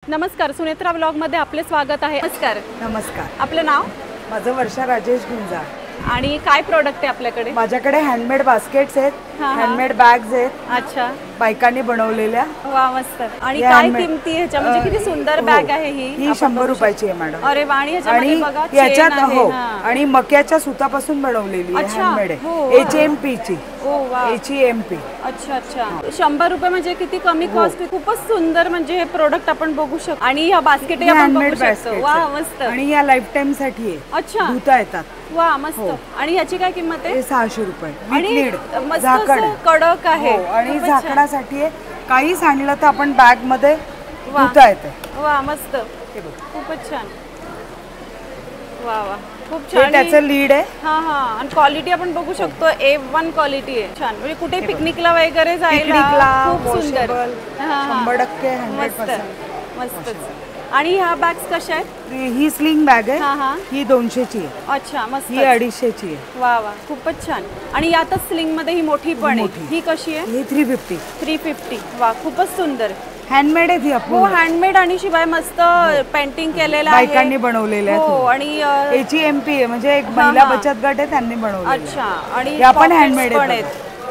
नमस्कार, सुनेत्रा ब्लॉग मध्ये आपले स्वागत आहे। नमस्कार। नमस्कार। आपलं नाव? माझं वर्षा राजेश गुंजा। आणि काय प्रोडक्ट आहे आपल्याकडे? माझ्याकडे हँडमेड बास्केट्स आहेत, हँडमेड बॅग्स आहेत। अच्छा, बायकांनी बनवलेल्या। वा, मस्त। आणि काय किमती ह्याच्या? म्हणजे किती सुंदर बॅग आहे ही? ही 100 रुपयाची आहे मॅडम। अरे वा, आणि ह्याच्यामध्ये बघा याच्यात हो, आणि मक्याच्या सुतापासून बनवलेली आहे, हँडमेड आहे, HMP ची। ओ वा, HMP। अच्छा अच्छा, 100 रुपये म्हणजे किती कमी कॉस्ट आहे। खूपच सुंदर, म्हणजे हे प्रोडक्ट आपण बघू शकतो। आणि ह्या बास्केट आपण बघू शकतो। वा, मस्त। आणि या लाईफ टाइम साठी आहे। अच्छा, धुता येतात। वा, मस्त। आणि ह्याची काय किंमत आहे? 600 रुपये। आणि मस्त कडक आहे। आणि झाकणासाठी आहे, काही सांडलं तर आपण बॅग मध्ये धुता येते। वा, मस्त। खूपच छान। वा वा, खूप छान। त्याचं लीड आहे। हां हां, आणि क्वालिटी आपण बघू शकतो, A1 क्वालिटी आहे। छान, म्हणजे कुठे पिकनिकला वगैरे जायला खूप सुंदर। 100% 100%। मस्तच। आणि ह्या बॅग्स कशा आहेत? ही स्लिंग बॅग आहे, ही 200 ची आहे। अच्छा, मस्त। ही 250 ची आहे। वा वा, खूपच छान। आणि यातच स्लिंग मध्ये ही मोठी पण आहे, ही कशी आहे? ही 350। 350। वा, खूपच सुंदर। हँडमेड आहे ती आपण। हो, हँडमेड, आणि शिवाय मस्त पेंटिंग केलेलं आहे, बायकांनी बनवलेलं आहे। हो, आणि HMP आहे, म्हणजे एक महिला बचत गट आहे, त्यांनी बनवलेलं। अच्छा, आणि या पण हँडमेड पण आहेत,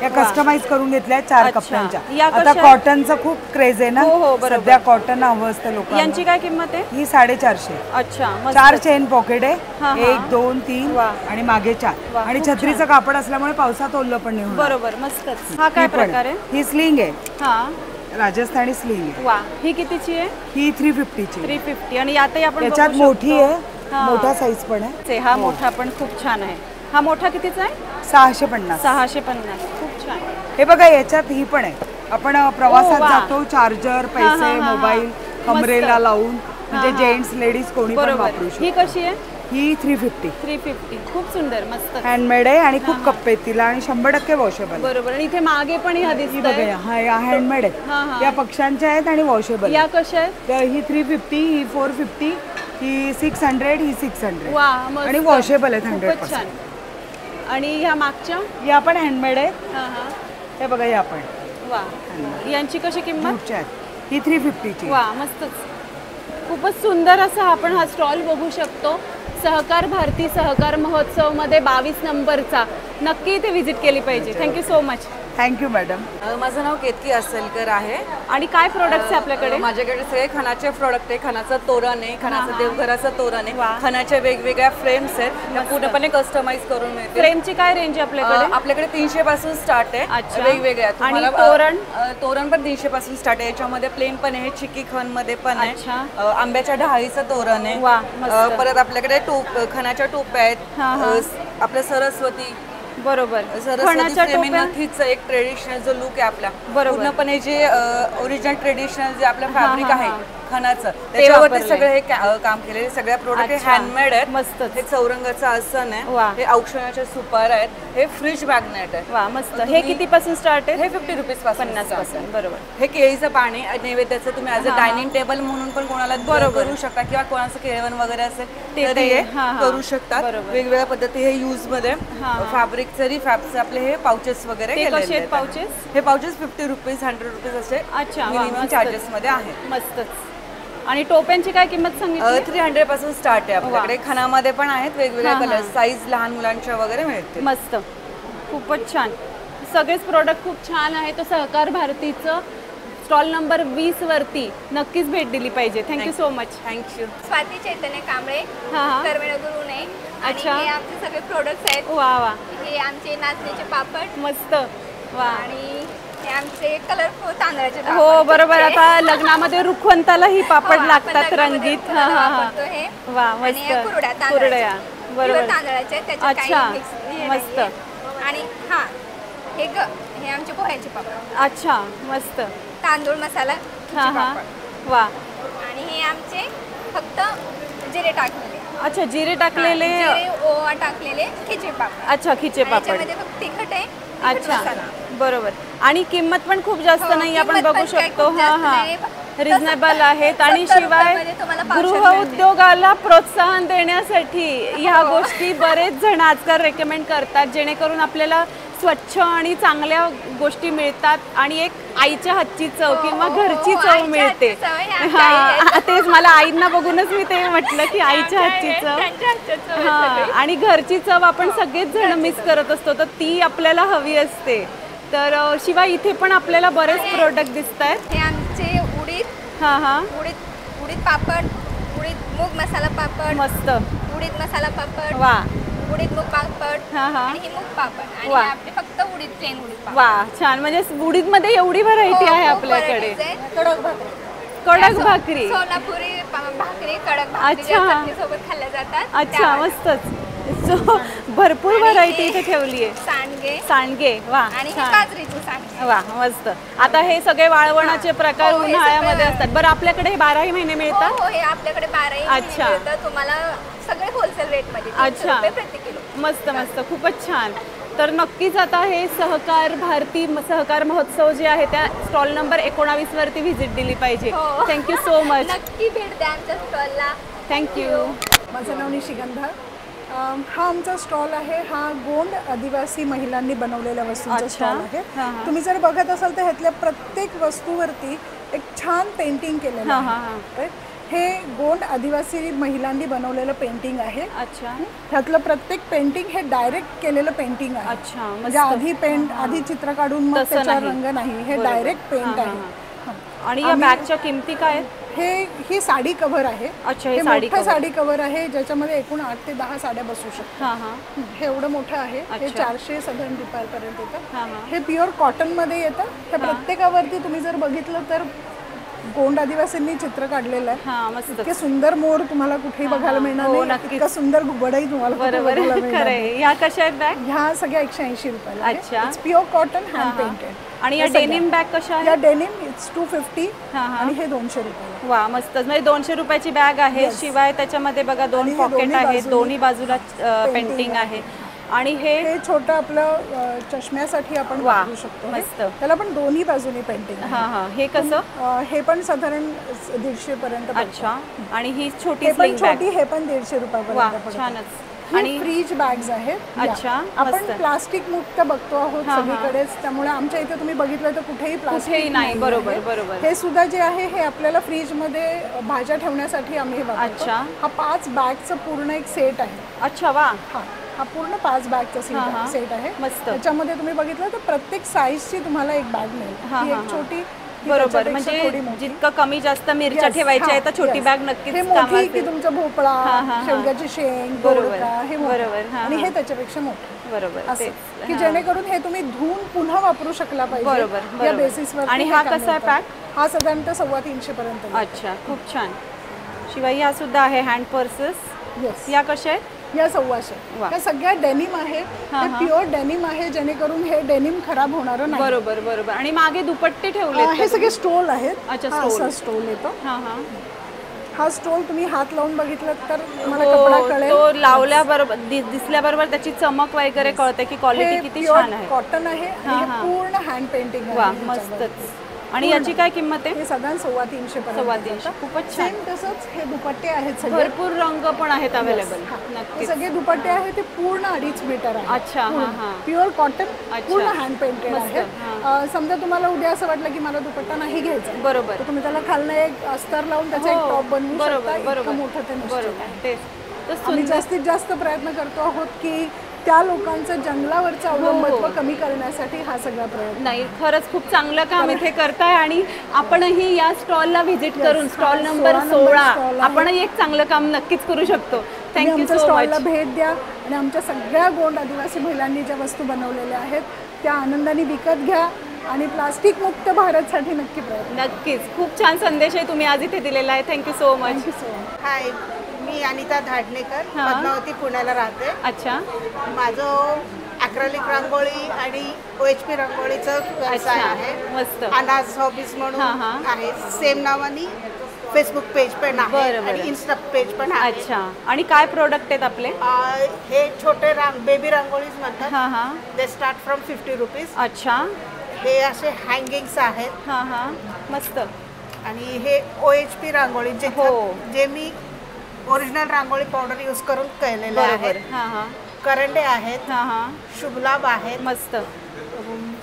या कस्टमाइज करून घेतल्या 4 कप्प्यांच्या। आता कशा? कॉटनचा खूप क्रेज आहे ना, हो, सध्या कॉटन हवं असतं लोकांना। यांची काय किंमत आहे? ही 450। अच्छा, मस्त। 4 चेन पॉकेट आहे, 1 2 3 वा, आणि मागे 4, आणि छत्रीचं कापड असल्यामुळे पावसात ओलं पण नाही होणार। बरोबर, मस्तच। हा काय प्रकार आहे? ही स्लिंग आहे, हा, राजस्थानी स्लिंग आहे। वा, ही कितीची आहे? ही 350 ची। 350। आणि यातही आपण याच्यात बघू मोठी शकतो, आहे, मोठा साईज पण आहे। हा मोठा पण खूप छान आहे। हा मोठा कितीचा आहे? 650। 650, खूप छान। हे बघा, याच्यात ही पण आहे, आपण प्रवासात वा, जातो, चार्जर, पैसे, मोबाईल कमरेला लावून, म्हणजे जेंट्स लेडीज कोणी पण वापरू शकतो। ही कशी आहे? ही 350। 350, खूप सुंदर, मस्त। हँडमेड आहे, आणि खूप कप्पे आहेत तिला, आणि 100% वॉशेबल। बरोबर। आणि इथे मागे पण ह्या दिसतंय, हा हँडमेड आहे, या पक्ष्यांच्या आहेत आणि वॉशेबल। या कशा आहेत? तर ही 350, ही 450, ही 600, ही 600। वा, मस्त। आणि वॉशेबल आहेत, खूपच 100%। छान। आणि ह्या मागच्या? या पण हँडमेड आहेत। हां हां, हे बघा, या पण। वा, यांची कशी किंमत? ही 350 ची। वा, मस्तच। खूपच सुंदर असा आपण हा स्टॉल बघू शकतो, सहकार भारती सहकार महोत्सव मध्ये 22 नंबरचा। नक्की इथे व्हिजिट केली पाहिजे। Thank you so much. Thank you madam. माझं नाव केतकी असलकर आहे। आणि काय प्रोडक्ट्स आहे आपल्याकडे? माझ्याकडे सगळे खणाचे प्रोडक्ट आहे, खणाचं तोरण आहे, खणाचं देवघराचं तोरण आहे, खणाच्या वेगवेगळ्या फ्रेम्स आहेत, त्या पूर्णपणे कस्टमाइज करून मिळतील। फ्रेमची काय रेंज आहे आपल्याकडे? आपल्याकडे 300 पासून स्टार्ट आहे, वेगवेगळ्या। आणि तोरण? तोरण पण 300 पासून स्टार्ट आहे, याच्यामध्ये प्लेन पण आहे, चिक्की खण मध्ये पण आहे, आंब्याच्या ढाळीचं तोरण आहे। परत आपल्याकडे टोप, खणाच्या टोप्या आहेत, आपल्या सरस्वती, बरोबर, सरस्वती नथीचं एक ट्रेडिशनल जो लुक आहे आपला, पूर्णपणे जे ओरिजिनल ट्रेडिशनल जे आपलं फॅब्रिक आहे खणाचं, त्याच्यावरती सगळे हे काम केलेले सगळ्या प्रोडक्ट हँडमेड आहेत। मस्त। हे चौरंगाचं आसन आहे, हे औक्षणाचे सुपार आहेत, हे फ्रिज मॅग्नेट आहे। वा, मस्त। हे किती पासून स्टार्ट आहे? हे 50 रुपीज पासून, 50 पासून, बरोबर। हे केळीचं पाणी नैवेद्याचं तुम्ही ॲज अ डायनिंग टेबल म्हणून पण कोणाला करू शकता, किंवा कोणाचं केळवण वगैरे असेल तरी हे करू शकतात। वेगवेगळ्या पद्धती हे यूज मध्ये फॅब्रिक जरी आपले हे पाउचेस वगैरे केलेले आहेत। पाउचेस, हे पाउचेस 50 रुपीज 100 रुपीज असे मिनिमम चार्जेस मध्ये आहे। मस्तच। आणि टोप्यांची काय किंमत सांगितली? 300 पासून स्टार्ट आहे आपल्याकडे। खणामध्ये पण आहेत वेगवेगळ्या कलर, साईज लहान मुलांच्या वगैरे मिळते। मस्त, खूपच छान। सगळेच प्रोडक्ट खूप छान आहे। तो सहकार भारतीचं स्टॉल नंबर 20 वरती नक्कीच भेट दिली पाहिजे। Thank you so much. Thank you. Swati Chaitanya Kamble, कर्वेनगुरुने। अच्छा, हे आमचे सगळे प्रोडक्ट्स आहेत। वा वा, हे आमचे नाचणीचे पापड, मस्त। वा, आणि हे आमचे कलरफुल तांदळाचे पापड। हो, बरोबर। आता लग्नामध्ये रुखवंताला ही पापड लागतात, रंगीत। वा, मस्त। कुरड्या बरोबर, तांदळाचे, अच्छा, मस्त। आणि हे आमचे पोह्याचे पापड। अच्छा, मस्त। तांदूळ मसाला पापड। वा, आणि हे आमचे फक्त जिरे टाकलेले। अच्छा, जिरे टाकलेले, ओवा टाकलेले खिचे पापड। अच्छा, खिचे पापड। याच्यामध्ये फक्त तिखट आहे। अच्छा, बरोबर। आणि किंमत पण खूप जास्त नाही, आपण बघू शकतो। रिझनेबल आहेत आणि 70 शिवाय रुपयामध्ये तुम्हाला पावशेर गृह मिळते. उद्योगाला प्रोत्साहन देण्यासाठी ह्या गोष्टी बरेच जण आजकाल रेकमेंड करतात, जेणेकरून आपल्याला स्वच्छ आणि चांगल्या गोष्टी मिळतात आणि एक आईच्या हातची चव किंवा घरची चव आईच्या मिळते. हातची चव आहे, आमच्या आई हा तेच मला आईंना बघूनच मी ते म्हटलं की आईच्या हातची चव. त्यांच्या हातच्या चव आहे हा सगळी. आणि घरची चव आपण सगळेच जण मिस करत असतो, तर ती आपल्याला हवी असते. तर शिवाय इथे पण आपल्याला बरेच प्रोडक्ट दिसत आहेत. हे आमचे उडीद हा हा उडीद पापड, उडीद मूग मसाला पापड, मस्त. उडीद मसाला पापड, वा उडीद मूग पापड हा हा आणि ही मूग पापड आणि वा. हे आपले फक्त उडीद प्लेन उडीद पापड. वा छान. म्हणजे उडीदमध्ये एवढी व्हरायटी हो, आहे खूप आपल्याकडे. varieties आहे. कडक भाकरी. कडक भाकरी. सोलापुरी भाकरी, कडक भाकरी ज्या अच्छा. चटणीसोबत खाल्ल्या जातात. अच्छा त्या. मस्तच. सो भरपूर आणि व्हरायटी हे इथे ठेवली आहे. सांडगे सांडगे वा आणि हे छान. बाजरीचे सांडगे. वा मस्त. आता हे सगळे वाळवणाचे प्रकार हो, हे उन्हाळ्यामध्ये सगळे- असतात. बरं आपल्याकडे हे 12ही महिने मिळतात. हो हे आपल्याकडे 12 अच्छा. मिळतं तुम्हाला सगळे होलसेल रेट मध्ये 300 अच्छा. रुपये प्रति किलो. मस्त मस्त खूपच छान. तर नक्कीच आता हे सहकार भारती सहकार महोत्सव जे आहे त्या स्टॉल नंबर 19 वरती व्हिजिट दिली पाहिजे. हो. Thank you so much. नक्की भेट द्या आमच्या स्टॉलला. थँक्यू. माझं नाव निशिगंधा. हा आमचा स्टॉल आहे. हा गोंड आदिवासी महिलांनी बनवलेल्या वस्तूंचा अच्छा. स्टॉल आहे. हां, हां. तुम्ही जर बघत असाल तर ह्यातल्या प्रत्येक वस्तूवरती एक छान पेंटिंग केलेलं हां, हां, आहे. हे गोंड आदिवासी महिलांनी बनवलेलं पेंटिंग आहे. अच्छा ह्यातलं प्रत्येक पेंटिंग हे डायरेक्ट केलेलं पेंटिंग आहे. अच्छा म्हणजे मस्त. आधी पेंट आधी चित्र काढून मग तसं त्याच्यावर नाही. रंग नाही, हे बरोबर. डायरेक्ट पेंट हां, आहे. हां, हां. आणि या बॅगच्या किमती काय आहेत? ही साडी कव्हर आहे. अच्छा, हे हे साडी मोठं cover. साडी कव्हर आहे ज्याच्यामध्ये एकूण 8 ते 10 साड्या बसू शकतात. हां हां हे एवढं मोठं आहे. हे अच्छा. 400 साधारण रुपयापर्यंत येतं. हां, हां. हे प्युअर कॉटन मध्ये येतं. हे प्रत्येकावरती तुम्ही जर बघितलं तर गोंड आदिवासींनी चित्र काढलेलं आहे. हां मस्त. इतके सुंदर मोर तुम्हाला कुठेही बघायला मिळणार हो, नाही. नक्कीच. इतका सुंदर घुबडही तुम्हाला कुठे बरोबर बघायला मिळणार खरं नाही. आहे. ह्या कशा आहेत बॅग? ह्या सगळ्या 180 रुपयाला अच्छा. प्युअर कॉटन हँड हां. पेंटेड. आणि या डेनिम बॅग कशा या आहेत? डेनिम इट्स 250 हां, हां. आणि हे 200 रुपयाला. वा मस्तच. म्हणजे 200 रुपयाची बॅग आहे. शिवाय त्याच्यामध्ये बघा 2 आणि हे पॉकेट दोन्ही आहेत. बाजूनी दोन्ही बाजूला पेंटिंग पेंटिंग आहे. आणि हे हे छोटं आपलं चष्म्यासाठी आपण वा, वापरू शकतो. मस्त. त्याला पण दोन्ही बाजूनी पेंटिंग आहे. हां हां हे कसं? हे पण साधारण 150 पर्यंत पडतं. अच्छा. आणि ही छोटी हे पण स्लिंग बॅग. छोटी, हे पण 150 वा रुपयापर्यंत पडतं. छानच. आणि फ्रीज बॅग्स आहेत. अच्छा, आपण मस्त. प्लास्टिक मुक्त बघतो आहोत हां, हां. सगळीकडेच, त्यामुळे आमच्या इथे तुम्ही बघितलं तर कुठेही प्लास्टिक कुठेही नाही. आहे. बरोबर बरोबर. हे सुद्धा जे आहे हे आपल्याला फ्रीज मध्ये भाज्या ठेवण्यासाठी आम्ही वापरतो. अच्छा. हा 5 बॅगचा पूर्ण एक सेट आहे. अच्छा वा हा पूर्ण 5 बॅगचा हां, हां. सेट आहे. मस्त. त्याच्यामध्ये तुम्ही बघितलं तर प्रत्येक साईजची तुम्हाला एक बॅग मिळेल. हां, ही हां, एक हां. छोटी, ही बरोबर. त्याच्यापेक्षा थोडी म्हणजे मोठी. जितकं कमी जास्त मिरच्या Yes, ठेवायच्या आहे तर हां, छोटी yes. बॅग नक्कीच हे कामात मोठी की येईल. तुमचा भोपळा, हां, हां, हां. शेवग्याची शेंग, बरोबर. दोडका, हे मोठं. बरोबर. हां, आणि हां. हे त्याच्यापेक्षा मोठं बरोबर असं तेच. की हां. जेणेकरून हे तुम्ही धुवून पुन्हा वापरू शकला पाहिजे. बरोबर, या बरोबर. बेसिसवर. आणि हा कसा आहे पॅक? हा साधारणतः 350 पर्यंत येईल. अच्छा खूप छान. शिवाय ह्या सुद्धा आहे हँड पर्सेस. Yes. या कशा आहेत? या 125. वा. या सगळ्या डेनिम आहे. हां, हे हां. प्युअर डेनिम आहे जेणेकरून हे डेनिम खराब होणार नाही. बरोबर बरोबर. आणि मागे दुपट्टे ठेवले हे सगळे स्टोल आहेत. अच्छा, हा स्टोल. असा स्टोल येतो. हां हां हा स्टोल तुम्ही हात लावून बघितलं तर तुम्हाला हो, कपडा कळेल. तो लावल्याबरोबर दिसल्याबरोबर त्याची चमक वगैरे कळते की क्वालिटी हे किती प्युअर छान आहे. कॉटन आहे आणि हां, हे हां. पूर्ण हँड पेंटिंग आहे. वा ह्याच्यावर. मस्तच. आणि याची काय किंमत आहे? हे साधारण 350 पर्यंत 350. येतं. खूपच छान. सेम तसंच हे दुपट्टे आहेत सगळे. भरपूर रंग पण आहेत अवेलेबल. हा. हे नक्कीच. सगळे दुपट्टे आहेत ते पूर्ण 2.5 मीटर आहे. अच्छा, हां, हां. प्युअर कॉटन अच्छा. पूर्ण हँड पेंटेड मस्त, आहे. समजा तुम्हाला उद्या असं वाटलं की मला दुपट्टा नाही घ्यायचा, बरोबर. तर तुम्ही त्याला खालनं एक अस्तर लावून त्याचा एक हो, टॉप बनवू शकता. बरोबर इतकं बरोबर मोठं ते निश्चित बरोबर आहे. तेच तर आम्ही सुंदर. जास्तीत जास्त प्रयत्न करतो आहोत की त्या लोकांचं जंगलावरचं अवलंबित्व कमी करण्यासाठी हा सगळा प्रयत्न. नाही खरंच खूप चांगलं काम इथे करताय आणि आपणही या स्टॉलला व्हिजिट करून स्टॉल नंबर 16 आपणही एक चांगलं काम नक्कीच करू शकतो. तुम्ही थँक्यू आमच्या सो स्टॉलला मच. भेट द्या आणि आमच्या सगळ्या गोंड आदिवासी महिलांनी ज्या वस्तू बनवलेल्या आहेत त्या आनंदाने विकत घ्या आणि प्लास्टिक मुक्त भारतसाठी नक्की प्रयत्न. नक्कीच खूप छान संदेश आहे तुम्ही आज इथे दिलेला आहे. Thank you so much. Thank you so much. Hi, मी अनिता धाडणेकर, हां. पद्मावती पुण्याला राहते. अच्छा माझं अॅक्रेलिक रांगोळी आणि OHP रांगोळीचं व्यवसाय अच्छा आहे. मस्त. अनाज हॉबीज म्हणून हां, हां. आहे. सेम नावाने फेसबुक पेज पण आहे बरं, बरं. आणि इन्स्टा पेज पण आहे. अच्छा आणि काय प्रोडक्ट आहेत आपले? हे छोटे बेबी रांगोळीज म्हणतात. हां हां दे स्टार्ट फ्रॉम 50 रुपीज. अच्छा हे असे हँगिंग्स आहेत. हां हां मस्त. आणि हे OHP रांगोळी हो. जे मी ओरिजिनल रांगोळी पावडर यूज करून केलेले बरोबर. आहेत. हां हां करंडे आहेत, हां हां शुभलाभ आहेत, मस्त.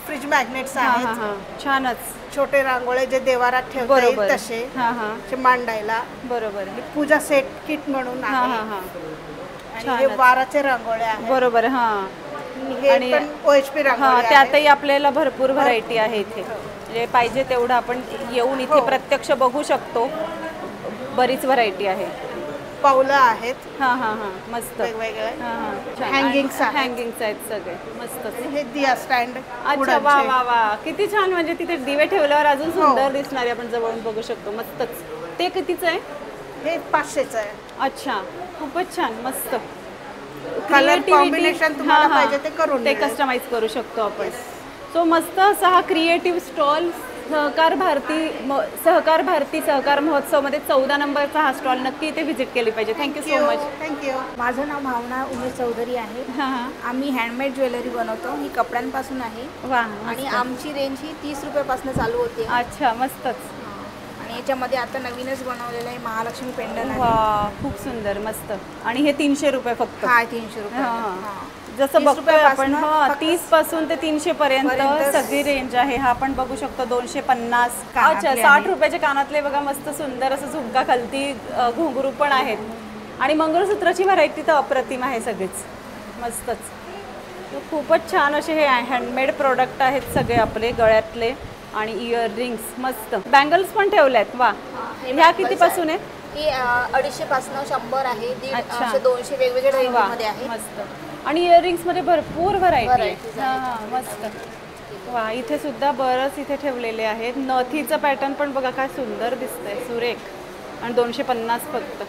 फ्रिज मॅग्नेट्स हां हां आहेत, हां छानच. छोटे रांगोळे जे देवारात ठेवता येईल बरोबर. तसे हां हां ते मांडायला. बरोबर. पूजा सेट किट म्हणून हां आहे. हां हां आणि हे वाराचे रांगोळे आहेत. बरोबर. हां हे आणि- पण OHP हां रांगोळी आहेत. त्यातही आपल्याला भरपूर व्हरायटी आहे इथे. म्हणजे पाहिजे तेवढं आपण येऊन इथे प्रत्यक्ष बघू शकतो. बरीच व्हरायटी आहे. पावलं आहेत हां हां हां मस्त. वेगवेगळे. हां हां Hangings आहेत. हँगिंग्स आहेत सगळे मस्त. हे दिया स्टँड. अच्छा वा वा वा किती छान. म्हणजे तिथे दिवे ठेवल्यावर अजून सुंदर दिसणारे आपण जवळून बघू शकतो. मस्तच. ते कितीचं आहे? हे 500चं आहे. अच्छा खूपच छान मस्त. कलर Creativity- कॉम्बिनेशन तुम्हाला हां, हां. पाहिजे ते करून ते मिळेल. कस्टमाइज करू शकतो आपण. सो मस्त असा हा क्रिएटिव्ह स्टॉल सहकार भारती सहकार महोत्सवमध्ये 14 नंबरचा हा स्टॉल नक्की इथे व्हिजिट केली पाहिजे. Thank you so much. थँक्यू. माझं नाव भावना उमेश चौधरी आहे. हां हां आम्ही हँडमेड ज्वेलरी बनवतो. ही कपड्यांपासून आहे वा आणि आमची रेंज ही 30 रुपयापासून चालू होते. अच्छा मस्तच. आणि याच्यामध्ये आता नवीनच बनवलेलं आहे महालक्ष्मी पेंडन आहे. वा खूप सुंदर मस्त. आणि हे 300 रुपये फक्त. हा 300 रुपये. हां. हां. जसं 30 बघतोय आपण रुपयापासनं 30 पासून ते 300 पर्यंत पर्यंत सगळी रेंज आहे. हा आपण बघू शकतो 250. कानातले अच्छा 60 रुपयाचे कानातले बघा मस्त सुंदर असं झुमका खालती घुंगरू पण आहेत. आणि मंगळसूत्राची व्हरायटी तर अप्रतिम आहे सगळीच मस्तच. तर खूपच छान असे हे हँडमेड प्रोडक्ट आहेत सगळे आपले गळ्यातले. आणि इयररिंग्स मस्त. बँगल्स पण ठेवल्यात. वा ह्या कितीपासून आहेत? ही 250 पासून 100 आहे. अच्छा. 200 वेगवेगळ्या वा रेंजमध्ये आहे. मस्त. आणि इयरिंग्स मध्ये भरपूर व्हरायटी Varieties आहे. हां मस्त. वा इथे सुद्धा बरंच इथे ठेवलेले आहेत. नथीचं पॅटर्न पण बघा काय सुंदर दिसतंय सुरेख. आणि 250 फक्त.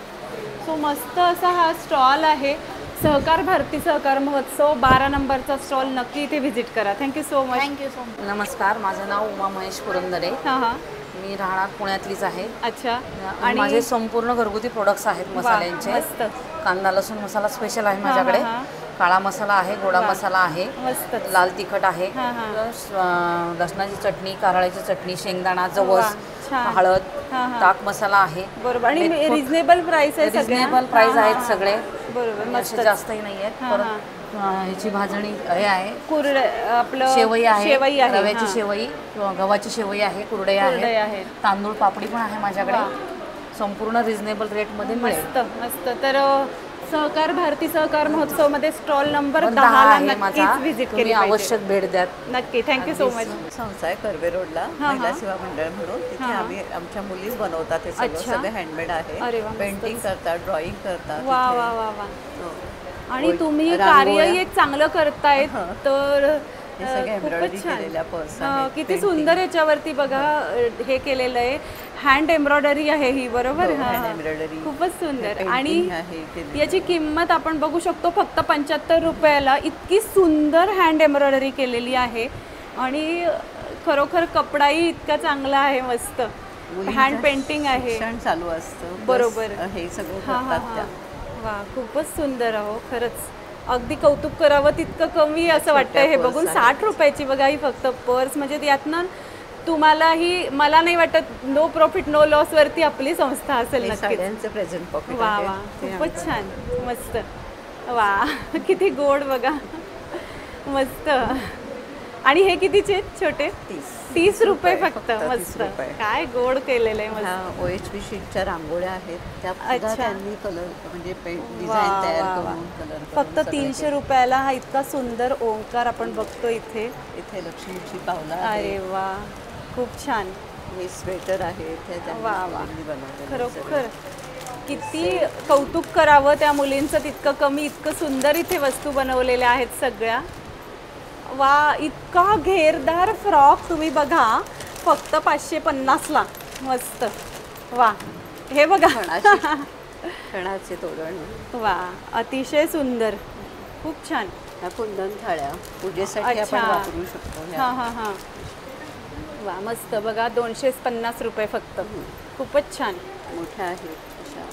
सो मस्त असा हा स्टॉल आहे. सहकार भारती सहकार महोत्सव 12 नंबरचा स्टॉल नक्की इथे व्हिजिट करा. Thank you so much. Thank you so much. नमस्कार, माझं नाव उमा महेश पुरंदरे. हां हां मी राहणार पुण्यातलीच आहे. अच्छा. आणि माझे संपूर्ण घरगुती प्रोडक्ट्स आहेत मसाल्यांचे. मस्त. कांदा लसूण मसाला स्पेशल आहे माझ्याकडे. हां, हां. काळा मसाला आहे, गोडा मसाला आहे, मस्त. लाल तिखट आहे, हां, हां. लसणाची चटणी, कारळ्याची चटणी, शेंगदाणा, जवस, छान. हळद, हां, हां. ताक मसाला आहे. बरोबर. आणि रिझनेबल प्राइस आहे सगळ्या. रिजनेबल प्राइस हां, आहेत हां. सगळे. बरोबर असे मस्त. जास्तही नाही आहेत. हां, परत ह्याची भाजणी हे आहे, कुरडे आपलं शेवई आहे, शेवई आहे. रव्याची हां. शेवई किंवा गव्हाची शेवई आहे, कुरडे कुरडई आहेत, आहेत. तांदूळ पापडी पण आहे माझ्याकडे. वा. संपूर्ण रिजनेबल रेटमध्ये मिळेल. मस्त मस्त. तर सहकार भारती सहकार महोत्सव मध्ये स्टॉल नंबर 10 10 ला आहे माझा. नक्कीच व्हिजिट तुम्ही केली पाहिजे. आवश्यक भेट द्या. नक्की. Thank you so much. संस्था आहे कर्वे रोडला, हां, महिला हां. सेवा मंडळ म्हणून. तिथे हां, हां. आम्ही आमच्या मुलीच बनवतात हे सगळं. अच्छा. सगळे हँडमेड अरे आहे. वा, मस्तच. पेंटिंग करतात, ड्रॉइंग करतात वा तिथे. वा वा वा. हो. आणि तुम्ही रांगोळ्या. कार्यही एक चांगलं करतायत. हां. तर हे सगळे एम्ब्रॉयडरी खूपच छान. केलेल्या पर्स हां, आहेत, किती painting. सुंदर याच्यावरती बघा हे केलेलं आहे. हँड एम्ब्रॉयडरी आहे ही. बरोबर. हो, हां, hand हां. embroidery. खूपच सुंदर. painting आणि आहे केलेलं. याची किंमत आपण बघू शकतो फक्त 75 रुपयाला. इतकी सुंदर हँड एम्ब्रॉयडरी केलेली आहे. आणि खरोखर कपडाही इतका चांगला आहे. मस्त मुलींचं हँड पेंटिंग आहे. शिक्षण चालू असतं. बरोबर. Plus हे सगळं हां हां करतात त्या. हां. वा खूपच सुंदर अहो. खरंच अगदी कौतुक करावं तितकं कमी असं वाटतं हे purse बघून. आहेत. 60 रुपयाची बघा ही फक्त पर्स. म्हणजे यातनं तुम्हालाही मला नाही वाटत नो प्रॉफिट नो लॉस वरती आपली संस्था असेल हे नक्कीच. साड्यांचं प्रेझेंट पॉकेट वा आहे. वा ते खूपच आम्ही छान. मस्त. वा किती गोड बघा. मस्त. आणि हे कितीचे आहेत छोटे? 30 रुपये फक्त. 30 मस्त. रुपये. काय गोड केलेलं आहे. मस्त. ह्या OHP शीटच्या रांगोळ्या आहेत त्या सुद्धा अच्छा. त्यांनी कलर म्हणजे डिझाईन वा, तयार वा, वा. करून कलर फक्त 300 रुपयाला हा इतका सुंदर ओंकार आपण बघतो इथे. इथे लक्ष्मीची पावलं अरे आहे. वा खूप छान. हे स्वेटर आहे ते त्यांनी वा, वा. मुलींनी बनवलेलं खरोखर किती कौतुक करावं त्या मुलींचं तितकं कमी. इतकं सुंदर इथे वस्तू बनवलेल्या आहेत सगळ्या. वा इतका घेरदार फ्रॉक तुम्ही बघा फक्त 550ला. मस्त. वा हे बघा. खणाचे तोरण. वा अतिशय सुंदर. खूप छान. ह्या कुंदन थाळ्या पूजेसाठी अच्छा. आपण वापरू शकतो. ह्या. हां हां हां. वा मस्त बघा 250 रुपये फक्त. खूपच छान. मोठ्या आहेत अशा.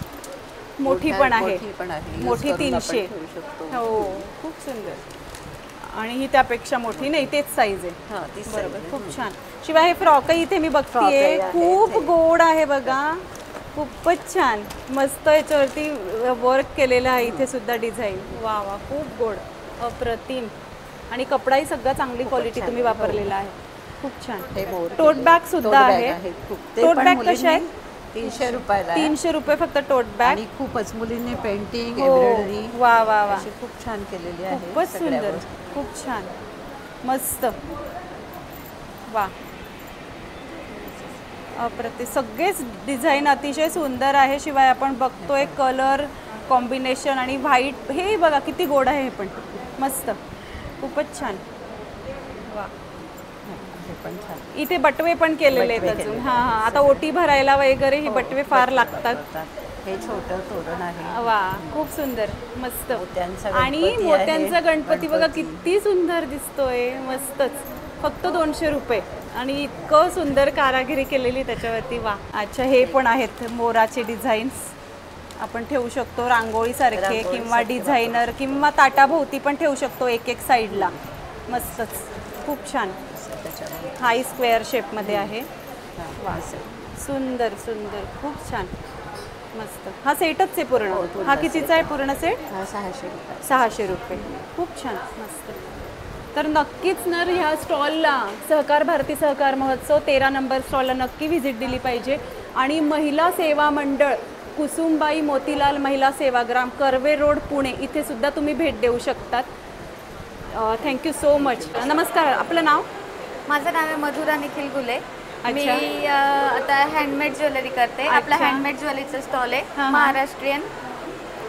मोठी पण आहे. मोठी पण आहे. Use मोठी करून आपण 300. ठेवू शकतो. हो खूप सुंदर. आणि ही त्यापेक्षा मोठी नाही तेच साईज आहे. हां, तीच size बरोबर. आहे. खूप छान. शिवाय हे फ्रॉकही इथे मी बघतेय, खूप गोड आहे बघा, खूपच छान, मस्त याच्यावरती वर्क केलेलं आहे इथे सुद्धा डिझाईन. वा वा, खूप गोड, अप्रतिम. आणि कपडाही सगळा चांगली क्वालिटी तुम्ही वापरलेला आहे, खूप छान. टोट बॅग सुद्धा आहे. टोट बॅग कशा आहेत? 300 रुपयाला. 300 रुपये फक्त टोट बॅग. आणि खूपच मुलींनी पेंटिंग, एम्ब्रॉयडरी वा वा वा, खूप छान केलेली आहे. खूपच सुंदर, खूप छान, मस्त. वा, अप्रतिम. सगळेच डिझाईन अतिशय सुंदर आहे. शिवाय आपण बघतोय कलर कॉम्बिनेशन आणि व्हाईट, हे बघा किती गोड आहे, हे पण मस्त, खूपच छान. वा, इथे बटवे पण केलेले आहेत अजून. हा हा, आता ओटी भरायला वगैरे ही बटवे फार लागतात. हे छोटं तोरण आहे. वा, खूप सुंदर, मस्त. आणि गणपती मोत्यांचा आहे. गणपती बघा किती सुंदर दिसतोय, मस्तच. फक्त 200 रुपये आणि इतकं सुंदर कारागिरी केलेली त्याच्यावरती. वा, अच्छा, हे पण आहेत मोराचे डिझाईन्स, आपण ठेवू शकतो रांगोळीसारखे किंवा डिझायनर किंवा ताटाभोवती पण ठेवू शकतो एक एक साईडला. मस्तच, खूप छान. हाय स्क्वेअर शेपमध्ये आहे. वा, सुंदर सुंदर, खूप छान, मस्त. हा सेटच आहे पूर्ण. हा कितीचा आहे पूर्ण सेट? 600 रुपये. 600 रुपये, खूप छान, मस्त. तर नक्कीच ना ह्या स्टॉलला, सहकार भारती सहकार महोत्सव 13 नंबर स्टॉलला नक्की व्हिजिट दिली पाहिजे. आणि महिला सेवा मंडळ कुसुमबाई मोतीलाल महिला सेवाग्राम, कर्वे रोड, पुणे, इथे सुद्धा तुम्ही भेट देऊ शकतात. Thank you so much. नमस्कार, आपलं नाव? माझं नाव आहे मधुरा निखिल गुले. मी आता हँडमेड ज्वेलरी करते. आपला हँडमेड ज्वेलरीचं स्टॉल आहे, महाराष्ट्रीयन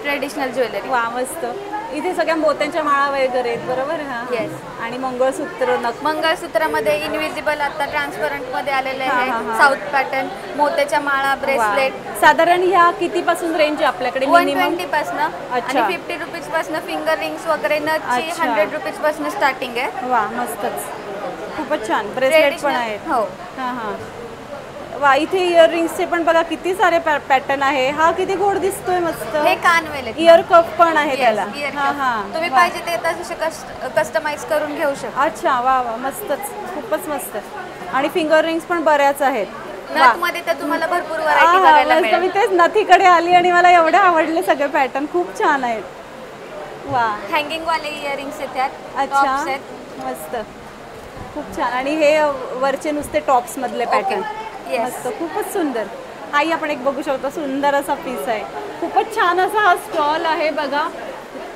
ट्रेडिशनल ज्वेलरी. वा, मस्त. इथे सगळ्या मोत्यांच्या माळा वगैरे आहेत, बरोबर? हा, येस. आणि मंगळसूत्र, मंगळसूत्रामध्ये इनविजिबल आता ट्रान्सपरंट मध्ये आलेले आहे, साऊथ पॅटर्न, मोत्याच्या माळा, ब्रेसलेट. साधारण ह्या कितीपासून रेंज आहे आपल्याकडे? 120 पासून आणि 50 रुपीज पासून फिंगर रिंग्स वगैरे नथची 100 रुपीज पासून स्टार्टिंग आहे. वा, मस्तच, खूपच छान. ब्रेसलेट पण आहेत. हो. हां हां, वा. इथे इयररिंग्सचे पण बघा किती सारे पॅटर्न आहे. हा किती गोड दिसतोय, मस्त. हे कानवेल, इयर कप पण आहे त्याला. हां हां, तुम्ही पाहिजे ते तसे कस्टमाइज करून घेऊ शकता. अच्छा, वा वा, मस्तच, खूपच मस्त. आणि फिंगर रिंग्स पण बऱ्याच आहेत. नथमध्ये तर तुम्हाला भरपूर व्हरायटी बघायला मिळेल. मी तेच नथीकडे आली आणि मला एवढे आवडले सगळे पॅटर्न, खूप छान आहेत. वा, हँगिंग वाले इयरिंग्स येतात. अच्छा, मस्त, खूप छान. आणि हे वरचे नुसते टॉप्स मधले पॅटर्न, मस्त, खूपच सुंदर. हाही आपण एक बघू शकतो, सुंदर असा पीस आहे. खूपच छान असा हा स्टॉल आहे बघा.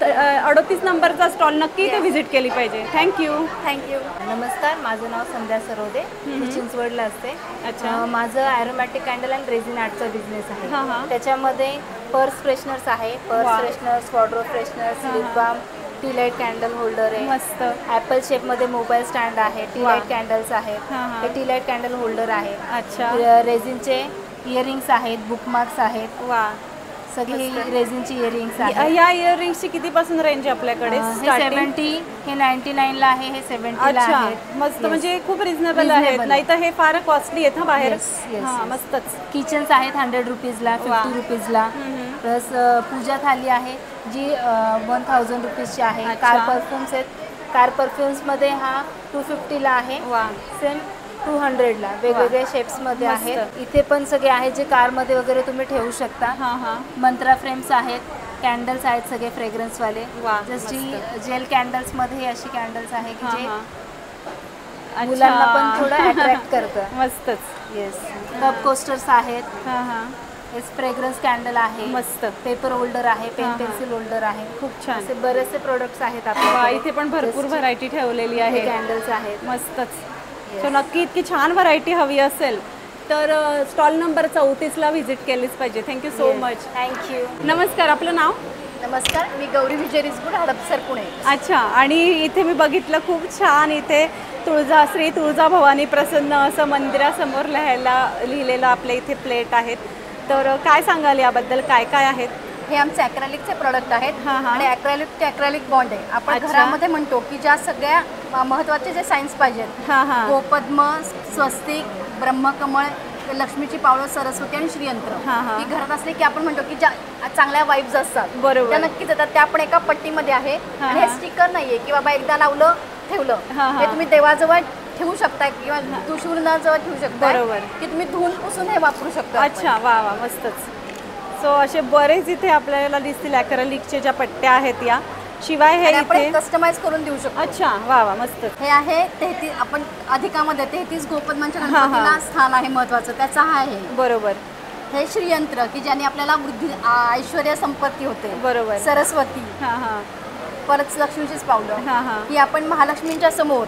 38 नंबरचा स्टॉल, नक्की इथे व्हिजिट केली पाहिजे. थँक्यू. नमस्कार, माझं नाव संध्या सरोदे, मी चिंचवडला असते. अच्छा. माझं ॲरोमॅटिक कॅन्डल अँड रेझिन आर्टचा बिझनेस आहे. हां हां. त्याच्यामध्ये पर्स फ्रेशनर्स आहे, purse fresheners, wardrobe fresheners, lip balm, tea light candle holder आहे. मस्त. ॲपल शेपमध्ये मोबाईल स्टँड आहे, टी लाईट कॅन्डल्स आहेत, हे टी लाईट कॅन्डल होल्डर आहे. अच्छा. रेझिनचे इयरिंग्स आहेत, बुकमार्क्स आहेत. वा, सगळी रेझिनची इयरिंग्स आहेत. या इयरिंग्सची कितीपासून रेंज आपल्याकडे? हे 70, हे 99 ला आहे, हे 70 ला आहे. मस्त, म्हणजे खूप रिझनेबल आहे, नाही तर हे फार कॉस्टली आहेत बाहेर. हां, मस्तच. किचन्स आहेत 100 रुपीजला, 50 रुपीजला. प्लस पूजा थाली आहे जी 1000 रुपीजची आहे. कार परफ्युम्स आहेत, कार परफ्युम्समध्ये हा 250ला आहे. वा, सेम 200ला वेगवेगळ्या शेप्समध्ये आहेत. इथे पण सगळे आहेत जे कारमध्ये वगैरे तुम्ही ठेवू शकता. हां हां. मंत्रा फ्रेम्स आहेत, कॅन्डल्स आहेत सगळे फ्रेग्रन्सवाले. वा, जस्ट जेल कॅन्डल्समध्ये अशी कॅन्डल्स आहे की जे अच्छा, मुलांना पण थोडं अट्रॅक्ट करतं. मस्तच. येस. कप कोस्टर्स आहेत. हां हां. हे फ्रेग्रन्स कॅन्डल आहे, मस्त. पेपर होल्डर आहे, पेन पेन्सिल होल्डर आहे. खूप छान. असे बरेचसे प्रोडक्ट्स आहेत वा, आपल्याकडे. इथे पण भरपूर व्हरायटी ठेवलेली आहे. कॅन्डल्स आहेत. मस्तच. सो नक्की इतकी छान व्हरायटी हवी असेल तर स्टॉल नंबर 34ला व्हिजिट केलीच पाहिजे. Thank you so much. थँक्यू. नमस्कार, आपलं नाव? नमस्कार, मी गौरी विजय रिसबूड, हडपसर, पुणे. अच्छा. आणि इथे मी बघितलं खूप छान, इथे श्री तुळजा भवानी प्रसन्न असं मंदिरासमोर लिहिलेलं आपल्या इथे प्लेट आहेत. तर काय सांगाल याबद्दल, काय काय आहेत? हे आमचे ॲक्रेलिकचे प्रोडक्ट आहेत. हां हां. आणि ॲक्रेलिक ते ॲक्रेलिक बॉन्ड आहे. आपण घरामध्ये म्हणतो की ज्या सगळ्या महत्त्वाचे जे सायन्स पाहिजेत, हां हां. गोपद्म, स्वस्तिक, ब्रह्मकमळ, लक्ष्मीची पावलं, सरस्वती आणि श्रीयंत्र, हां हां. ही घरात असले की आपण म्हणतो की ज्या चांगल्या वाईब्स असतात, बरोबर, त्या नक्कीच येतात. त्या आपण एका पट्टीमध्ये आहे. आणि हे स्टिकर नाहीये की बाबा एकदा लावलं ठेवलं. हे तुम्ही देवाजवळ ठेवू शकता किंवा दुशूर न जवळ ठेवू शकता. बरोबर. की तुम्ही धुवून पुसून हे वापरू शकता. अच्छा, वा वा, मस्तच. सो असे बरेच इथे आपल्याला दिसतील ॲक्रेलिकचे ज्या पट्ट्या आहेत या. शिवाय हे आपण इथे कस्टमाइज करून देऊ शकतो. अच्छा, वा वा, मस्त. हे आहे 33, आपण अधिकामध्ये 33 गोपद्मांच्या गणपतीला स्थान आहे महत्वाचं, त्याचा हा आहे. बरोबर. हे श्रीयंत्र की ज्याने आपल्याला वृद्धी, ऐश्वर्य, संपत्ती होते. बरोबर. सरस्वती, परत लक्ष्मीचीच पावलं की आपण महालक्ष्मींच्या समोर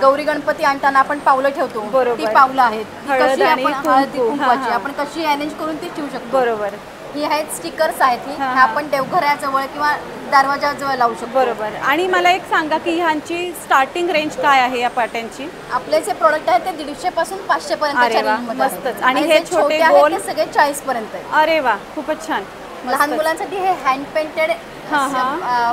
गौरी गणपती आणताना आपण पावलं ठेवतो. ती पावलं आहेत, कशी आपण हळदी कुंकवाची आपण कशी अरेंज करून ती ठेवू शकतो. बरोबर. ही आहेत स्टिकर्स आहेत, ही आपण देवघराजवळ किंवा दरवाजाजवळ लावू शकतो. बरोबर. आणि मला एक सांगा की ह्यांची स्टार्टिंग रेंज काय आहे या पाट्यांची? आपले जे प्रोडक्ट आहेत ते 150 पासून 500 पर्यंतच्या रेंजमध्ये आहेत. मस्तच. आणि हे छोटे आहेत गोल ते सगळे 40 पर्यंत आहेत. अरे वा, खूपच छान. लहान मुलांसाठी हे हँड पेंटेड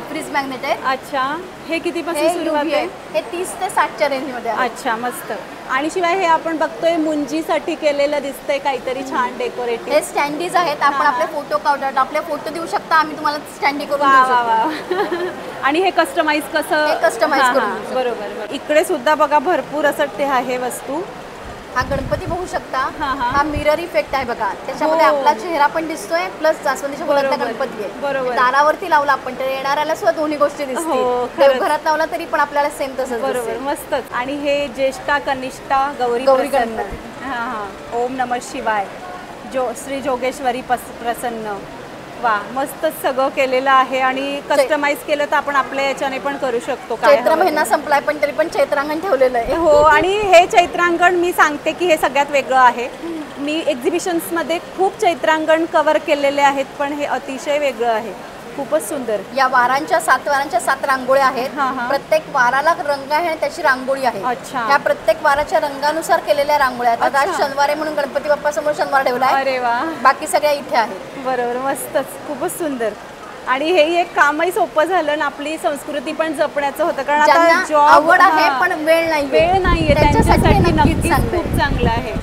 फ्रीज मॅग्नेट आहे. अच्छा, हे कितीपासून सुरुवात आहे? हे 30 ते 60च्या रेंजमध्ये आहे. अच्छा, मस्त. आणि शिवाय हे आपण बघतोय मुंजीसाठी केलेलं दिसतंय काहीतरी छान डेकोरेटिव्ह. हे स्टँडीज आहेत, आपण आपले फोटो काढतात, आपले फोटो देऊ शकता, आम्ही तुम्हाला स्टँडी करून देऊ शकतो. आणि हे कस्टमाइज कसं? हे कस्टमाइज करून. बरोबर. इकडे सुद्धा बघा भरपूर असं ते आहे वस्तू. हा गणपती बघू शकता, हा मिरर इफेक्ट आहे बघा, त्याच्यामध्ये आपला चेहरा पण दिसतोय प्लस जास्वंदीच्या फुलांचा गणपती आहे. बरोबर. दारावरती लावला आपण तर येणाऱ्याला सुद्धा दोन्ही गोष्टी दिसतील. देवघरात लावला तरी पण आपल्याला सेम तसंच. बरोबर, मस्तच. आणि हे ज्येष्ठा कनिष्ठा गौरी गणपती. ओम नमः शिवाय, श्री जोगेश्वरी प्रसन्न. वा, मस्तच सगळं केलेलं आहे. आणि कस्टमाइज केलं तर आपण आपल्या याच्याने पण करू शकतो. चैत्र महिना संपलाय पण तरी पण चैत्रांगण ठेवलेलं आहे. हो, आणि हे चैत्रांगण मी सांगते की हे सगळ्यात वेगळं आहे. मी एक्झिबिशन्समध्ये खूप चैत्रांगण कव्हर केलेले आहेत पण हे अतिशय वेगळं आहे. खूपच सुंदर. या वारांच्या 7 वारांच्या 7 रांगोळ्या आहेत. प्रत्येक वाराला रंग आहे आणि त्याची रांगोळी आहे. ह्या प्रत्येक वाराच्या रंगानुसार केलेल्या रांगोळ्या आहेत. आता आज शनिवार आहे म्हणून गणपती बाप्पा समोर शनिवार ठेवलाय. अरे वा, बाकी सगळ्या इथे आहेत. बरोबर, मस्तच. खूपच सुंदर. आणि हे एक कामही सोपं झालं आणि आपली संस्कृती पण जपण्याचं होतं. कारण आता जॉब आवड आहे पण वेळ नाहीये त्यांच्यासाठी नक्कीच खूप चांगलं आहे.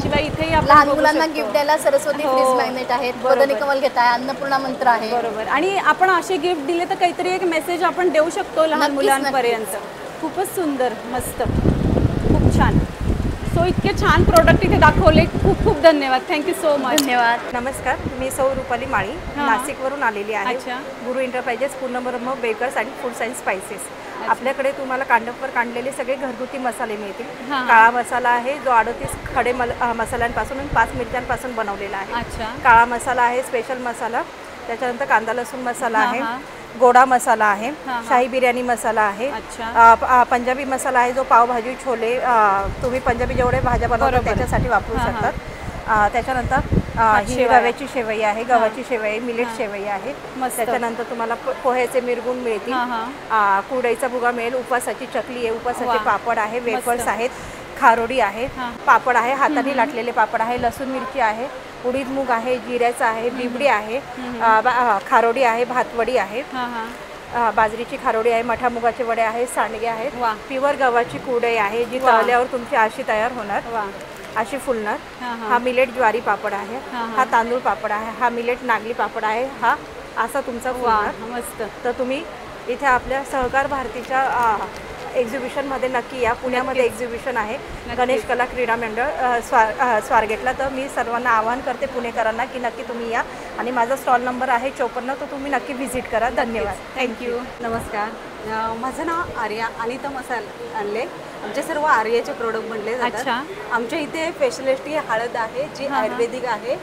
शिवाय इथेही आपण लहान मुलांना गिफ्ट द्यायला सरस्वती फ्रीज मॅग्नेट आहेत, बदनी कमल घेताय, अन्नपूर्णा मंत्र आहे. बरोबर. आणि आपण असे गिफ्ट दिले तर काहीतरी एक मेसेज आपण देऊ शकतो लहान मुलांपर्यंत. खूपच सुंदर, मस्त, खूप छान. सो इतके छान प्रोडक्ट इथे दाखवले. खूप खूप धन्यवाद. Thank you so much. धन्यवाद. नमस्कार, मी सौ रुपाली माळी नाशिकवरून आलेली आहे. गुरु एंटरप्राइजेस, पूर्णब्रह्म बेकर्स आणि फूड सायन्स स्पाइसेस. आपल्याकडे तुम्हाला कांडपवर काढलेले सगळे घरगुती मसाले मिळतील. काळा मसाला आहे जो 38 खडे मसाल्यांपासून आणि 5 मिरच्यांपासून बनवलेला आहे. काळा मसाला आहे, स्पेशल मसाला. त्याच्यानंतर कांदा लसूण मसाला आहे, गोडा मसाला आहे, शाही बिर्याणी मसाला आहे, पंजाबी मसाला आहे जो पावभाजी, छोले, तुम्ही पंजाबी जेवढे भाज्या बनवतात त्याच्यासाठी वापरू शकतात. त्याच्यानंतर ही रव्याची शेवई आहे, गव्हाची शेवई, मिलेट शेवई आहे. त्याच्यानंतर तुम्हाला पोह्याचे मिरगुण मिळतील, कुरडईचा भुगा मिळेल, उपासाची चकली आहे, उपासाचे पापड आहे, वेफर्स आहेत, खारोडी आहे, पापड आहे, हाताने लाटलेले पापड आहे, लसूण मिरची आहे, उडीद मूग आहे, जिऱ्याचा आहे, बिबडी आहे, खारोडी आहे, भातवडी आहे, बाजरीची खारोडी आहे, मठा मुगाचे वडे आहेत, सांडगे आहेत, प्युअर गव्हाची कुरडई आहे जी तळल्यावर तुमची आशी तयार होणार, अशी फुलणार. हा मिलेट ज्वारी पापड आहे, हा तांदूळ पापड आहे, हा मिलेट नागली पापड आहे, हा असा तुमचा फुलणार. मस्त. तर तुम्ही इथे आपल्या सहकार भारतीच्या एक्झिबिशनमध्ये नक्की या. पुण्यामध्ये एक्झिबिशन आहे गणेश कला क्रीडा मंडळ स्वारगेटला. तर मी सर्वांना आवाहन करते पुणेकरांना की नक्की तुम्ही या. आणि माझा स्टॉल नंबर आहे 54, तर तुम्ही नक्की व्हिजिट करा. धन्यवाद. थँक्यू. नमस्कार, माझं नाव आर्या. अनिता मसाला आणले. आमचे सर्व आर्याचे प्रोडक्ट बनले जातात. आमच्या इथे स्पेशलिस्टी हळद आहे जी आयुर्वेदिक आहे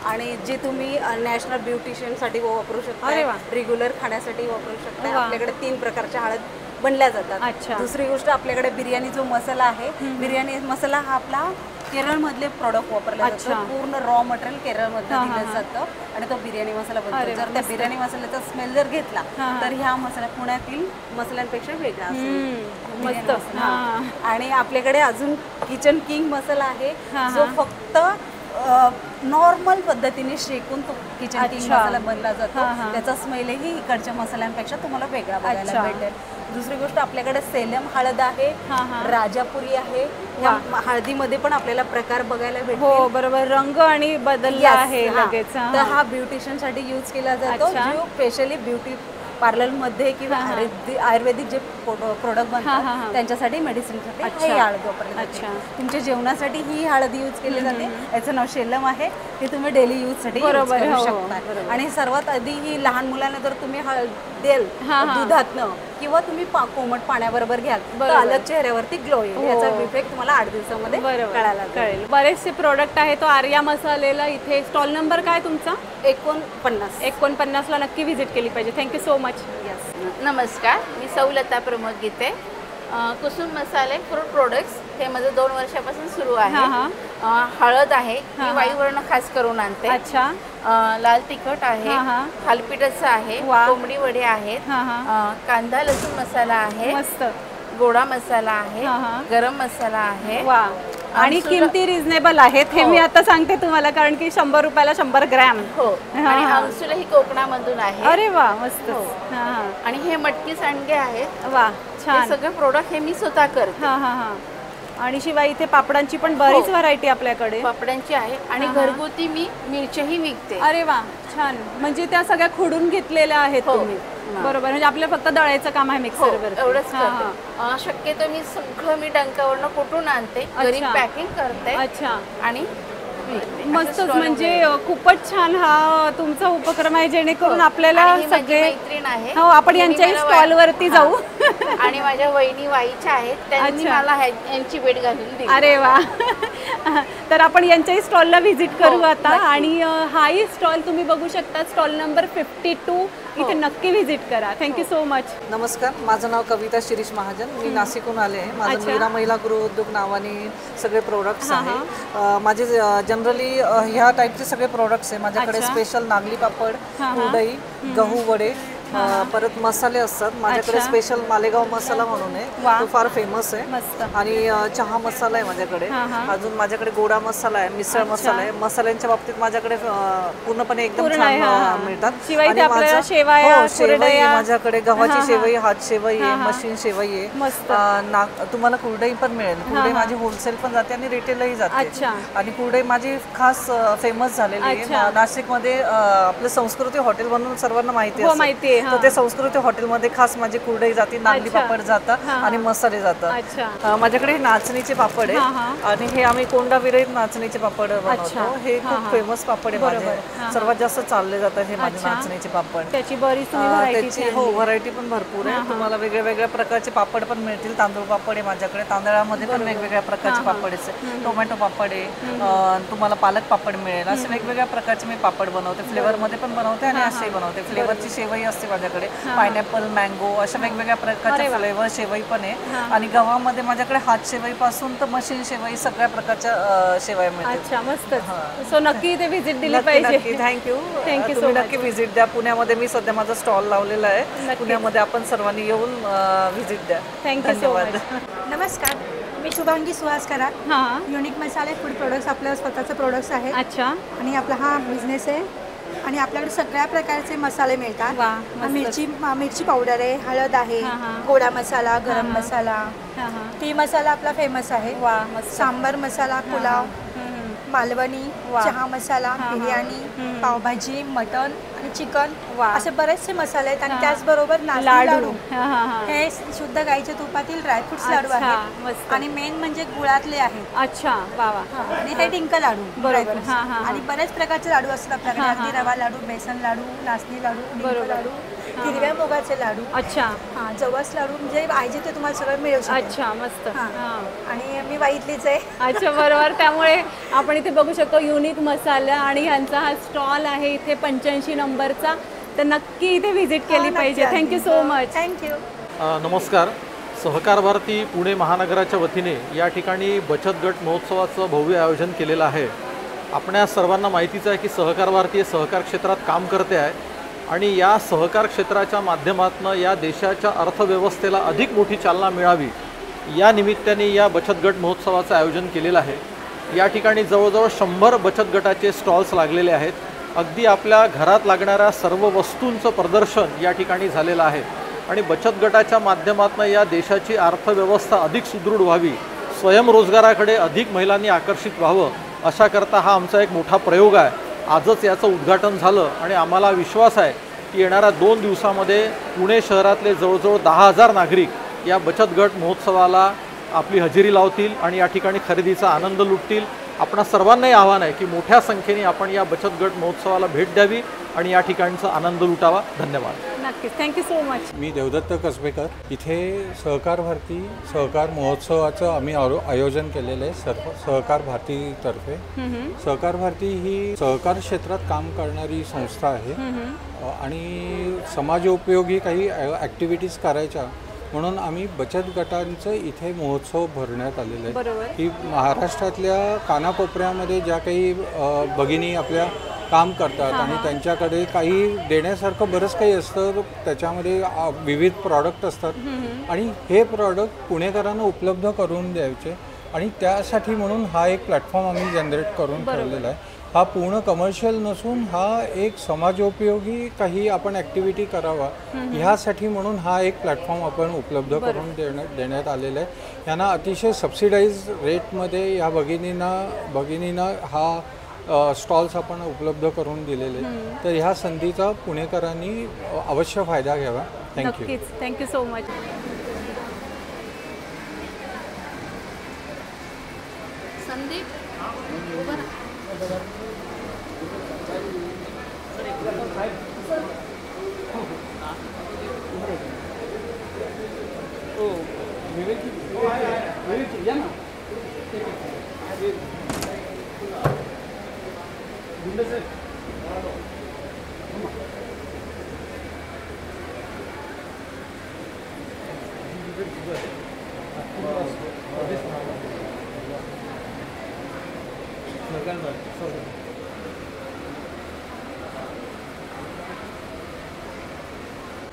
आणि जी तुम्ही नॅशनल ब्युटिशियनसाठी वापरू शकता, रेग्युलर खाण्यासाठी वापरू शकता. आपल्याकडे 3 प्रकारच्या हळद बनल्या जातात. दुसरी गोष्ट, आपल्याकडे बिर्याणी जो मसाला आहे, बिर्याणी मसाला हा आपला केरळमधले प्रोडक्ट वापरला जातो. पूर्ण रॉ मटेरियल केरळमधलं दिलं जातं आणि तो बिर्याणी मसाला बनतो. जर त्या बिर्याणी मसाल्याचा स्मेल जर घेतला तर ह्या मसाला पुण्यातील मसाल्यांपेक्षा वेगळा असेल. आणि आपल्याकडे अजून किचन किंग मसाला आहे जो फक्त नॉर्मल पद्धतीने शेकून तो किचन किंग मसाला बनला जातो. त्याचा स्मेलही इकडच्या मसाल्यांपेक्षा तुम्हाला वेगळा बघायला भेटेल. दुसरी गोष्ट, आपल्याकडे सेलम हळद आहे, राजापुरी आहे. ह्या हळदीमध्ये पण आपल्याला प्रकार बघायला भेटतो. हो बरोबर, रंग आणि बदलला आहे लगेच. तर हा ब्युटिशियन साठी यूज केला जातो, जो स्पेशली ब्युटी पार्लरमध्ये किंवा आयुर्वेदिक जे प्रोडक्ट बनतात त्यांच्यासाठी मेडिसिनसाठी ही हळद वापरली जाते. तुमच्या जेवणासाठी ही हळद यूज केली जाते. याचं नाव शेलम आहे. ते तुम्ही डेली यूजसाठी करू शकता. आणि सर्वात आधी ही लहान मुलांना जर तुम्ही हळद देल दुधातनं किंवा तुम्ही कोमट पाण्याबरोबर घ्याल तर अलग चेहऱ्यावरती ग्लो येईल. याचा इफेक्ट तुम्हाला 8 दिवसामध्ये कळायला कळेल. बरेचसे प्रोडक्ट आहे. तो आर्या मसालेला इथे स्टॉल नंबर काय तुमचा? 49 ला नक्की व्हिजिट केली पाहिजे. Thank you so much. नमस्कार, मी सौलता प्रमोद गीते. कुसुम मसाले फ्रूट प्रोडक्ट्स हे माझं 2 वर्षापासून सुरू आहे. हळद आहे ही वायुवर्ण खास करून आणते. अच्छा. लाल तिखट आहे, थालपिठाचं आहे, कोंबडी वडे आहेत, कांदा लसूण मसाला आहे, मस्त गोडा मसाला आहे, गरम मसाला आहे. वा. आणि किमती रिझनेबल आहेत हे मी आता सांगते तुम्हाला, कारण की 100 रुपयाला 100 ग्रॅम. हो. आणि अंसुला ही कोकणामधून आहे. अरे वा, मस्त. आणि हे मटकी सांडगे आहेत. वा, छान. सगळे प्रोडक्ट हे मी स्वतः करते. आणि शिवाय इथे पापडांची पण बरीच व्हरायटी आपल्याकडे पापडांची आहे. आणि घरगुती मी मिरच्याही विकते. अरे वा, छान. म्हणजे त्या सगळ्या खुडून घेतलेल्या आहेत तुम्ही? बरोबर. म्हणजे आपलं फक्त दळायचं काम आहे मिक्सरवर? एवढंच. शक्यतो मी सगळं मी डंकावरनं कुठून आणते, घरी पॅकिंग करते. अच्छा. आणि मस्तच. म्हणजे खूपच छान हा तुमचा उपक्रम आहे, जेणेकरून आपल्याला सगळे मैत्रीण आहे. हो, आपण यांच्याही स्टॉल वरती जाऊ. आणि माझ्या वहिनी वाईच्या आहेत, त्यांनी मला यांची भेट घालून दिली. अरे वा. तर आपण यांच्याही स्टॉलला व्हिजिट करू आता. आणि हाही स्टॉल तुम्ही बघू शकता, स्टॉल नंबर 52. इथे नक्की व्हिजिट करा. Thank you so much. नमस्कार, माझं नाव कविता शिरीष महाजन. मी नाशिकहून आले आहे. माझं मीरा महिला गृहोद्योग नावाने सगळे प्रोडक्ट्स आहे. माझे जनरली ह्या टाईपचे सगळे प्रोडक्ट्स आहे माझ्याकडे. स्पेशल नागली पापड, कुरडई, गहू वडे, परत मसाले असतात माझ्याकडे. स्पेशल मालेगाव मसाला म्हणून आहे, तो फार फेमस आहे. आणि चहा मसाला आहे माझ्याकडे. अजून माझ्याकडे गोडा मसाला आहे, मिसळ मसाला आहे. मसाल्यांच्या बाबतीत माझ्याकडे पूर्णपणे एकदम छान मिळतात. आणि शेवई माझ्याकडे गव्हाची शेवई, हात शेवई आहे, मशीन शेवई आहे. तुम्हाला कुरडई पण मिळेल. कुरडई माझी होलसेल पण जाते आणि रिटेलही जाते. आणि कुरडई माझी खास फेमस झालेली आहे नाशिकमध्ये. आपलं संस्कृती हॉटेल म्हणून सर्वांना माहिती आहे. तर ते संस्कृती हॉटेलमध्ये खास माझी कुरडई जाते, नागली पापड जातात आणि मसाले जातात. माझ्याकडे नाचणीचे पापड आहे. आणि हे आम्ही कोंडा विरहित नाचणीचे पापड बनवतो. हे खूप फेमस पापड आहे माझे. सर्वात जास्त चालले जातात हे माझे नाचणीचे पापड. त्याची बरीच व्हरायटी पण भरपूर आहे. तुम्हाला वेगळ्या वेगळ्या प्रकारचे पापड पण मिळतील. तांदूळ पापड आहे माझ्याकडे. तांदळामध्ये पण वेगवेगळ्या प्रकारचे पापड आहे. टोमॅटो पापड आहे, तुम्हाला पालक पापड मिळेल. असे वेगवेगळ्या प्रकारचे मी पापड बनवते. फ्लेवरमध्ये पण बनवते आणि असेही बनवते. फ्लेवरची शेवई असते माझ्याकडे, पायनॅपल, मँगो अशा वेगवेगळ्या प्रकारच्या फ्लेवर शेवई पण आहे. आणि गव्हामध्ये माझ्याकडे हात शेवई पासून तर मशीन शेवई सगळ्या प्रकारच्या शेवया मिळतात. अच्छा, मस्त. सो नक्की इथे व्हिजिट दिली पाहिजे. थँक्यू. तुम्ही नक्की व्हिजिट द्या. पुण्यामध्ये मी सध्या माझा स्टॉल लावलेला आहे. पुण्यामध्ये आपण सर्वांनी येऊन व्हिजिट द्या. Thank you so much. नमस्कार, मी शुभांगी सुहास कराड. युनिक मसाले फूड प्रोडक्ट्स आपल्या स्वतःचे प्रोडक्ट्स आहेत. अच्छा. आणि आपला हा बिझनेस आहे. आणि आपल्याकडे सगळ्या प्रकारचे मसाले मिळतात. मिरची पावडर आहे, हळद आहे, गोडा मसाला, गरम मसाला, टी मसाला आपला फेमस आहे. सांबर मसाला, पुलाव, मालवणी, चहा मसाला, बिर्याणी, पावभाजी, मटन आणि चिकन असे बरेचसे मसाले आहेत. आणि त्याचबरोबर नाचणी लाडू, हे शुद्ध गाईच्या तुपातील ड्रायफ्रुट्स लाडू आहेत. आणि मेन म्हणजे गुळातले आहेत. अच्छा, वा. आणि हे डिंक लाडू, ड्रायफ्रुट्स. आणि बरेच प्रकारचे लाडू असतात आपल्याकडे. अगदी रवा लाडू, बेसन लाडू, नाचणी लाडू, डिंक लाडू, हिरव्या मुगाचे लाडू. अच्छा. जवस लाडू, म्हणजे पाहिजे ते तुम्हाला सगळं मिळू शकतं. अच्छा, मस्त. आणि मी वाईतलीच आहे. अच्छा, बरोबर. त्यामुळे आपण इथे बघू शकतो युनिक मसाला. आणि ह्यांचा हा स्टॉल आहे इथे 85 नंबरचा. तर नक्की इथे व्हिजिट केली पाहिजे. Thank you so much. थँक्यू. नमस्कार. सहकार भारती पुणे महानगराच्या वतीने या ठिकाणी बचत गट महोत्सवाचं भव्य आयोजन केलेलं आहे. आपल्या सर्वांना माहितीच आहे की सहकार भारती सहकार क्षेत्रात काम करते आहे. आणि या सहकार क्षेत्राच्या माध्यमातून या देशाच्या अर्थव्यवस्थेला अधिक मोठी चालना मिळावी या निमित्ताने या बचत गट महोत्सवाचं आयोजन केलेलं आहे. या ठिकाणी जवळजवळ 100 बचत गटाचे स्टॉल्स लागलेले आहेत. अगदी आपल्या घरात लागणाऱ्या सर्व वस्तूंचं प्रदर्शन या ठिकाणी झालेलं आहे. आणि बचत गटाच्या माध्यमातून या देशाची अर्थव्यवस्था अधिक सुदृढ व्हावी, स्वयंरोजगाराकडे अधिक महिलांनी आकर्षित व्हावं अशा करता हा आमचा एक मोठा प्रयोग आहे. आजच याचं उद्घाटन झालं आणि आम्हाला विश्वास आहे की येणाऱ्या 2 दिवसामध्ये पुणे शहरातले जवळजवळ 10,000 नागरिक या बचत गट महोत्सवाला आपली हजेरी लावतील आणि या ठिकाणी खरेदीचा आनंद लुटतील। आपणा सर्वांनाही आव्हान आहे की मोठ्या संख्येने आपण या बचत गट महोत्सवाला भेट द्यावी आणि या ठिकाणचा आनंद लुटावा। धन्यवाद। नक्कीच, थँक्यू सो मच। मी देवदत्त कसबेकर, इथे सहकार भारती सहकार महोत्सवाचं आम्ही आयोजन केलेलं आहे सहकार भारतीतर्फे। सहकार भारती ही सहकार क्षेत्रात काम करणारी संस्था आहे आणि समाजोपयोगी काही ॲक्टिव्हिटीज करायच्या म्हणून आम्ही बचत गटांचं इथे महोत्सव भरण्यात आलेला आहे की महाराष्ट्रातल्या कानाकोपऱ्यामध्ये ज्या काही भगिनी आपल्या काम करतात आणि त्यांच्याकडे काही देण्यासारखं बरंच काही असतं, त्याच्यामध्ये विविध प्रॉडक्ट असतात आणि हे प्रॉडक्ट पुणेकरांना उपलब्ध करून द्यायचे आणि त्यासाठी म्हणून हा एक प्लॅटफॉर्म आम्ही जनरेट करून ठेवलेला आहे। हा पूर्ण कमर्शियल नसून हा एक समाजोपयोगी काही आपण ॲक्टिव्हिटी करावा ह्यासाठी म्हणून हा एक प्लॅटफॉर्म आपण उपलब्ध करून देण्यात आलेला आहे। यांना अतिशय सबसिडाईज रेटमध्ये या भगिनींना हा स्टॉल्स आपण उपलब्ध करून दिलेले, तर ह्या संधीचा पुणेकरांनी अवश्य फायदा घ्यावा। Thank you. Thank you so much. Sandeep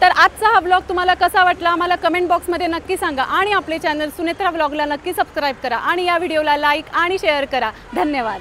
तर आजचा हा व्लॉग तुम्हाला कसा वाटला आम्हाला कमेंट बॉक्समध्ये नक्की सांगा आणि आपले चॅनल सुनेत्रा व्लॉगला नक्की सबस्क्राईब करा आणि या व्हिडिओला लाईक आणि शेअर करा। धन्यवाद।